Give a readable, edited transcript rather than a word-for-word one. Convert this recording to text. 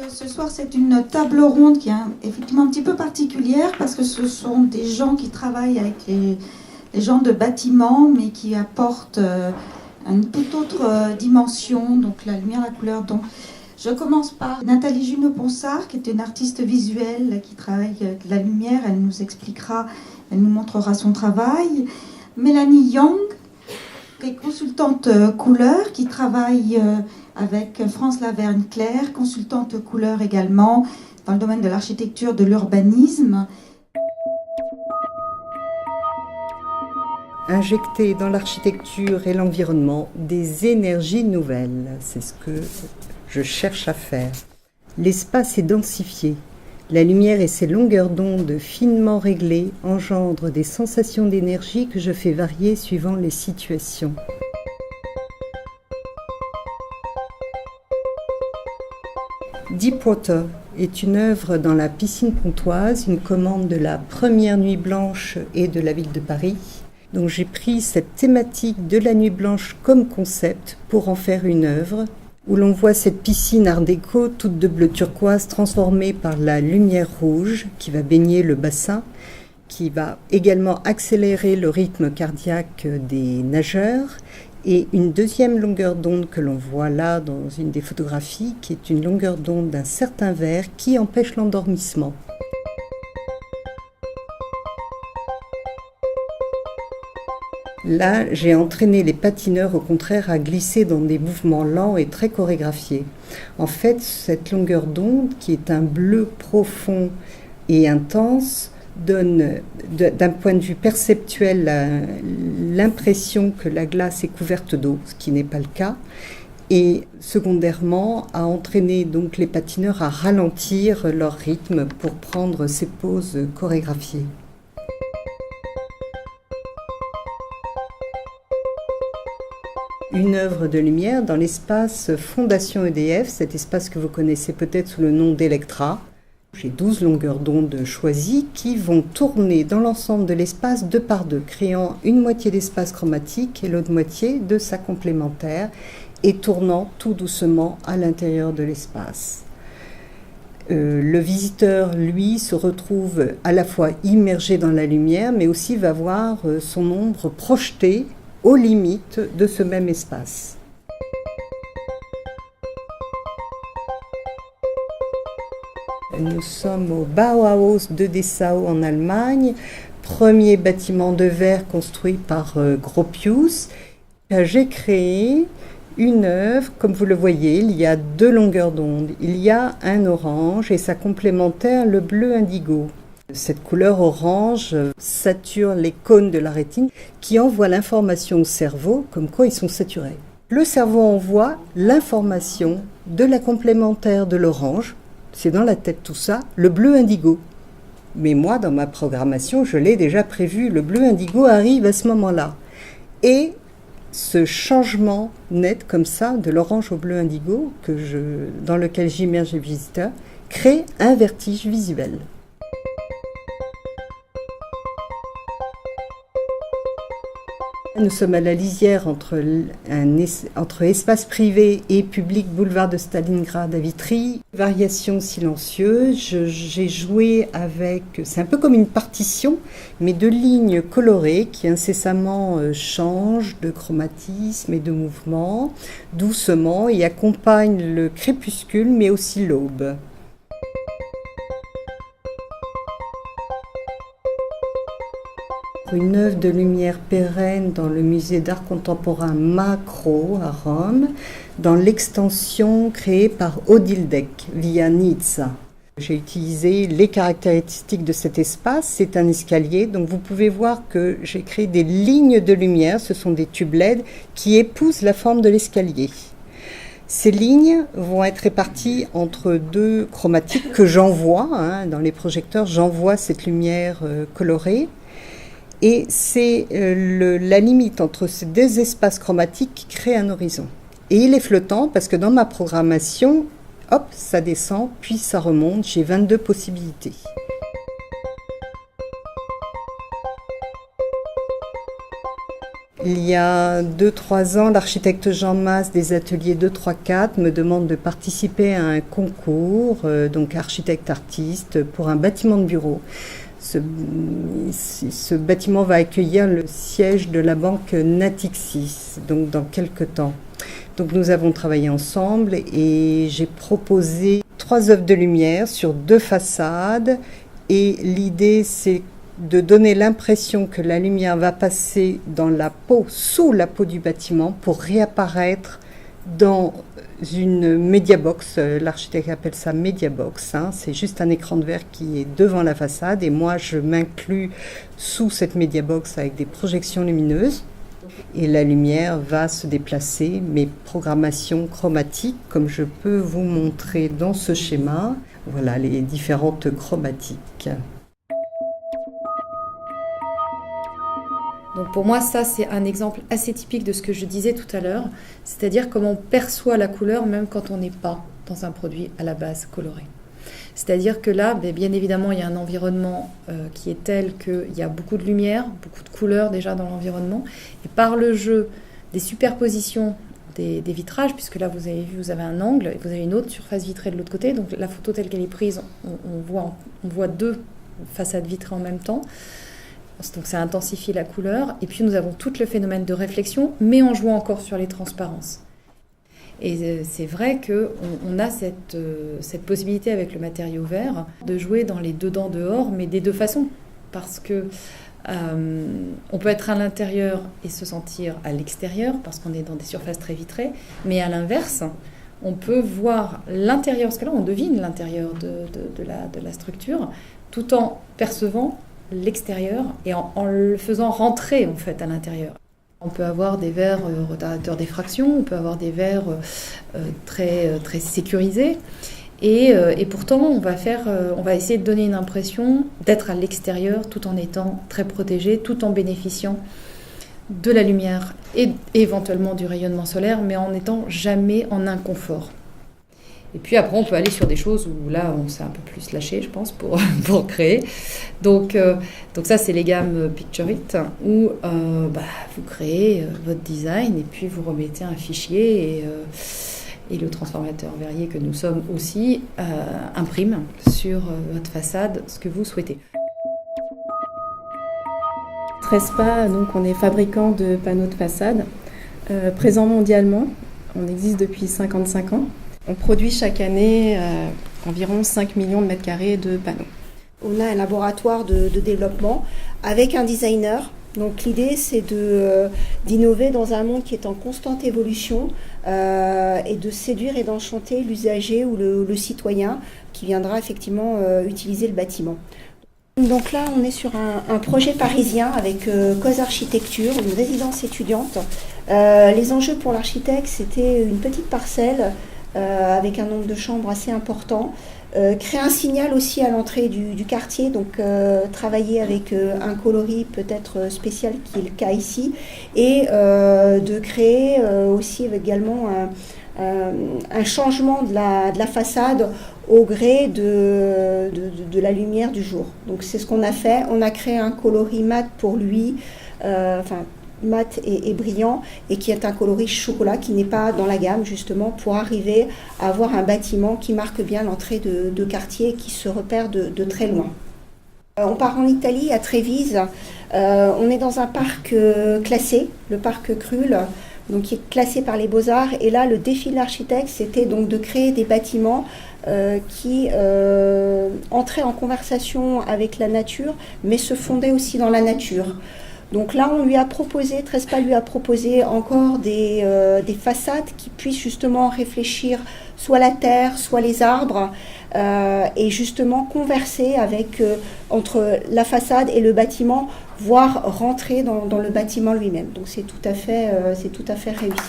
Ce soir, c'est une table ronde qui est effectivement un petit peu particulière parce que ce sont des gens qui travaillent avec les gens de bâtiment, mais qui apportent une toute autre dimension, donc la lumière, la couleur. Donc, je commence par Nathalie Junot-Ponsard, qui est une artiste visuelle qui travaille avec la lumière. Elle nous expliquera, elle nous montrera son travail. Mélanie Young, qui est consultante couleur, qui travaille avec France Lavergne-Claire, consultante couleur également dans le domaine de l'architecture, de l'urbanisme. Injecter dans l'architecture et l'environnement des énergies nouvelles, c'est ce que je cherche à faire. L'espace est densifié. La lumière et ses longueurs d'onde finement réglées engendrent des sensations d'énergie que je fais varier suivant les situations. Deepwater est une œuvre dans la piscine pontoise, une commande de la Première Nuit Blanche et de la ville de Paris. Donc j'ai pris cette thématique de la Nuit Blanche comme concept pour en faire une œuvre où l'on voit cette piscine art déco toute de bleu turquoise transformée par la lumière rouge qui va baigner le bassin, qui va également accélérer le rythme cardiaque des nageurs. Et une deuxième longueur d'onde que l'on voit là dans une des photographies, qui est une longueur d'onde d'un certain vert qui empêche l'endormissement. Là, j'ai entraîné les patineurs au contraire à glisser dans des mouvements lents et très chorégraphiés. En fait, cette longueur d'onde, qui est un bleu profond et intense, donne, d'un point de vue perceptuel, l'impression que la glace est couverte d'eau, ce qui n'est pas le cas. Et secondairement, a entraîné donc les patineurs à ralentir leur rythme pour prendre ces pauses chorégraphiées. Une œuvre de lumière dans l'espace Fondation EDF, cet espace que vous connaissez peut-être sous le nom d'Electra. J'ai 12 longueurs d'onde choisies qui vont tourner dans l'ensemble de l'espace 2 par 2, créant une moitié d'espace chromatique et l'autre moitié de sa complémentaire et tournant tout doucement à l'intérieur de l'espace. Le visiteur, lui, se retrouve à la fois immergé dans la lumière, mais aussi va voir son ombre projetée aux limites de ce même espace. Nous sommes au Bauhaus de Dessau en Allemagne, premier bâtiment de verre construit par Gropius. J'ai créé une œuvre, comme vous le voyez, il y a 2 longueurs d'onde. Il y a un orange et sa complémentaire, le bleu indigo. Cette couleur orange sature les cônes de la rétine qui envoient l'information au cerveau comme quoi ils sont saturés. Le cerveau envoie l'information de la complémentaire de l'orange, c'est dans la tête tout ça, le bleu indigo. Mais moi, dans ma programmation, je l'ai déjà prévu, le bleu indigo arrive à ce moment-là. Et ce changement net comme ça, de l'orange au bleu indigo, dans lequel j'immerge les visiteurs, crée un vertige visuel. Nous sommes à la lisière entre espace privé et public, boulevard de Stalingrad à Vitry. Variation silencieuse, j'ai joué avec, c'est un peu comme une partition, mais de lignes colorées qui incessamment changent de chromatisme et de mouvement, doucement, et accompagnent le crépuscule, mais aussi l'aube. Une œuvre de lumière pérenne dans le musée d'art contemporain Macro à Rome, dans l'extension créée par Odile Deck via Nizza. J'ai utilisé les caractéristiques de cet espace, c'est un escalier, donc vous pouvez voir que j'ai créé des lignes de lumière, ce sont des tubes LED qui épousent la forme de l'escalier. Ces lignes vont être réparties entre 2 chromatiques que j'envoie, dans les projecteurs, j'envoie cette lumière colorée. Et c'est la limite entre ces 2 espaces chromatiques qui crée un horizon. Et il est flottant parce que dans ma programmation, hop, ça descend, puis ça remonte, j'ai 22 possibilités. Il y a 2-3 ans, l'architecte Jean Mas des ateliers 2-3-4 me demande de participer à un concours, donc architecte-artiste, pour un bâtiment de bureau. Ce bâtiment va accueillir le siège de la banque Natixis, donc dans quelques temps. Donc nous avons travaillé ensemble et j'ai proposé 3 œuvres de lumière sur 2 façades. Et l'idée, c'est de donner l'impression que la lumière va passer dans la peau, sous la peau du bâtiment, pour réapparaître dans une médiabox. L'architecte appelle ça médiabox. C'est juste un écran de verre qui est devant la façade et moi je m'inclus sous cette médiabox avec des projections lumineuses. Et la lumière va se déplacer, mes programmations chromatiques, comme je peux vous montrer dans ce schéma. Voilà les différentes chromatiques. Donc pour moi, ça, c'est un exemple assez typique de ce que je disais tout à l'heure, c'est-à-dire comment on perçoit la couleur même quand on n'est pas dans un produit à la base coloré. C'est-à-dire que là, bien évidemment, il y a un environnement qui est tel qu'il y a beaucoup de lumière, beaucoup de couleurs déjà dans l'environnement, et par le jeu des superpositions des vitrages, puisque là, vous avez vu, vous avez un angle, et vous avez une autre surface vitrée de l'autre côté, donc la photo telle qu'elle est prise, on voit 2 façades vitrées en même temps. Donc ça intensifie la couleur. Et puis nous avons tout le phénomène de réflexion, mais en jouant encore sur les transparences. Et c'est vrai qu'on a cette possibilité avec le matériau vert de jouer dans les dedans dehors, mais des 2 façons. Parce que on peut être à l'intérieur et se sentir à l'extérieur, parce qu'on est dans des surfaces très vitrées. Mais à l'inverse, on peut voir l'intérieur, parce que là on devine l'intérieur de la structure, tout en percevant l'extérieur et en le faisant rentrer en fait à l'intérieur. On peut avoir des verres retardateurs d'effraction, on peut avoir des verres très sécurisés et pourtant on va essayer de donner une impression d'être à l'extérieur tout en étant très protégé, tout en bénéficiant de la lumière et éventuellement du rayonnement solaire, mais en n'étant jamais en inconfort. Et puis après, on peut aller sur des choses où là, on s'est un peu plus lâché, je pense, pour créer. Donc ça, c'est les gammes Picture It, où vous créez votre design et puis vous remettez un fichier et le transformateur verrier que nous sommes aussi imprime sur votre façade ce que vous souhaitez. Trespa, donc on est fabricant de panneaux de façade, présent mondialement. On existe depuis 55 ans. On produit chaque année environ 5 millions de mètres carrés de panneaux. On a un laboratoire de développement avec un designer. Donc l'idée, c'est d'innover dans un monde qui est en constante évolution et de séduire et d'enchanter l'usager ou le citoyen qui viendra effectivement utiliser le bâtiment. Donc là, on est sur un projet parisien avec Cause Architecture, une résidence étudiante. Les enjeux pour l'architecte, c'était une petite parcelle avec un nombre de chambres assez important. Créer un signal aussi à l'entrée du quartier, donc travailler avec un coloris peut-être spécial qui est le cas ici, et de créer aussi également un changement de la façade au gré de la lumière du jour. Donc c'est ce qu'on a fait. On a créé un coloris mat pour lui, mat et brillant, et qui est un coloris chocolat qui n'est pas dans la gamme, justement pour arriver à avoir un bâtiment qui marque bien l'entrée de quartier et qui se repère de très loin. On part en Italie, à Trévise. On est dans un parc classé, le parc Krull, donc qui est classé par les Beaux-Arts. Et là, le défi de l'architecte, c'était donc de créer des bâtiments qui entraient en conversation avec la nature, mais se fondaient aussi dans la nature. Donc là, Trespa lui a proposé encore des façades qui puissent justement réfléchir soit la terre, soit les arbres, et justement converser entre la façade et le bâtiment, voire rentrer dans le bâtiment lui-même. Donc c'est tout à fait réussi.